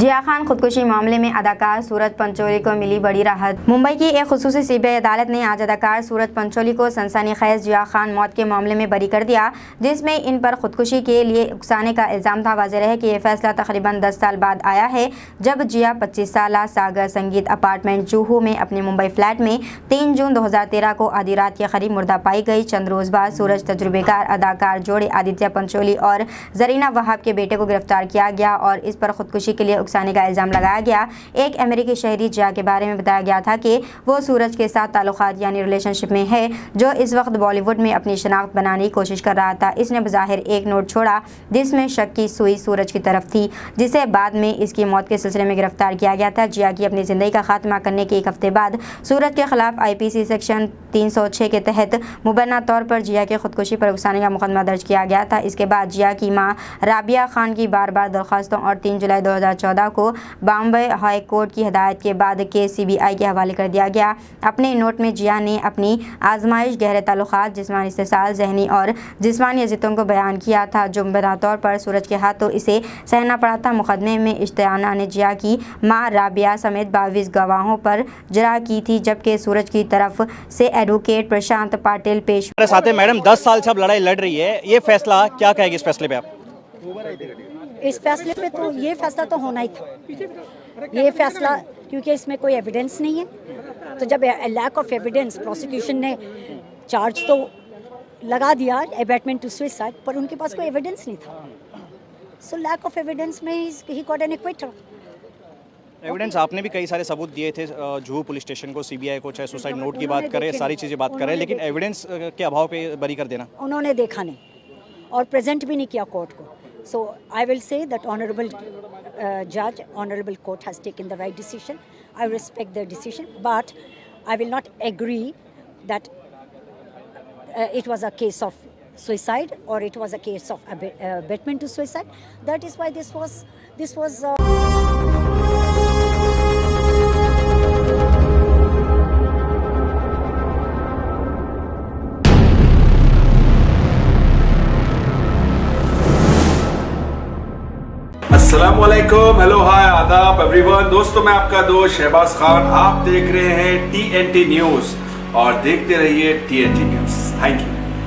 जिया खान खुदकुशी मामले में अदाकार सूरज पंचोली को मिली बड़ी राहत। मुंबई की एक खुसूसी सीबीआई अदालत ने आज अदाकार सूरज पंचोली को सनसनीखेज जिया खान मौत के मामले में बरी कर दिया, जिसमें इन पर खुदकुशी के लिए उकसाने का इल्ज़ाम था। वाज़ेह है कि यह फैसला तकरीबन 10 साल बाद आया है, जब जिया 25 साला सागर संगीत अपार्टमेंट जूहू में अपने मुंबई फ्लैट में 3 जून 2013 को आधी रात के करीब मुर्दा पाई गई। चंद रोज बाद सूरज तजुर्बेकार अदाकार जोड़े आदित्य पंचोली और जरीना वहाब के बेटे को गिरफ्तार किया गया और इस पर खुदकुशी के लिए उकसाने का इल्ज़ाम लगाया गया। एक अमेरिकी शहरी जिया के बारे में बताया गया था कि वो सूरज के साथ ताल्लुकात यानी रिलेशनशिप में है, जो इस वक्त बॉलीवुड में अपनी शनाख्त बनाने की कोशिश कर रहा था। इसने बज़ाहिर एक नोट छोड़ा जिसमें शक की सुई सूरज की तरफ थी, जिसे बाद में इसकी मौत के सिलसिले में गिरफ्तार किया गया था। जिया की अपनी ज़िंदगी का खात्मा करने के एक हफ्ते बाद सूरज के खिलाफ IPC सेक्शन 306 के तहत मुबैना तौर पर जिया की खुदकुशी पर उकसाने का मुकदमा दर्ज किया गया था। इसके बाद जिया की मां राबिया खान की बार बार दरख्वास्तों और 3 जुलाई 2014 को बॉम्बे हाई कोर्ट की हिदायत के बाद केस CBI के हवाले कर दिया गया। अपने नोट में जिया ने अपनी आजमाइश, गहरे ताल्लुकात, जिस्मानी इस्तेसाल, जहनी और जिस्मानी अज़ियतों को बयान किया था, जो मुबैना तौर पर सूरज के हाथों इसे सहना पड़ा था। मुकदमे में इश्तियाना ने जिया की मां राबिया समेत 22 गवाहों पर जरा की थी, जबकि सूरज की तरफ से एडवोकेट प्रशांत पाटिल पेश। हमारे साथ है मैडम, 10 साल से अब लड़ाई लड़ रही है, ये फैसला क्या कहेगी इस फैसले पे आप? इस फैसले पे तो ये फैसला तो होना ही था, ये फैसला, क्योंकि इसमें कोई एविडेंस नहीं है। तो जब लैक ऑफ एविडेंस, प्रोसिक्यूशन ने चार्ज तो लगा दिया अबैटमेंट टू सुसाइड, पर उनके पास कोई एविडेंस नहीं था। सो लैक ऑफ एविडेंस में he got an acquittal. Evidence आपने भी कई सारे सबूत दिए थे जुहू पुलिस स्टेशन को, CBI को, चाहे सुसाइड नोट की बात करें, सारी चीज़ें बात करें, लेकिन एविडेंस के अभाव पे बरी कर देना। उन्होंने देखा नहीं और प्रेजेंट भी नहीं किया कोर्ट को। So I will say that honorable judge, honorable court has taken the right decision. I respect their decision, but I will not agree that it was a case of suicide or it was a case of abetment to suicide. That is why this was. अस्सलामुअलैकुम, hello, हाय, आदाब everyone. दोस्तों, मैं आपका दोस्त शहबाज खान, आप देख रहे हैं TNT न्यूज़ और देखते रहिए TNT न्यूज़। Thank you.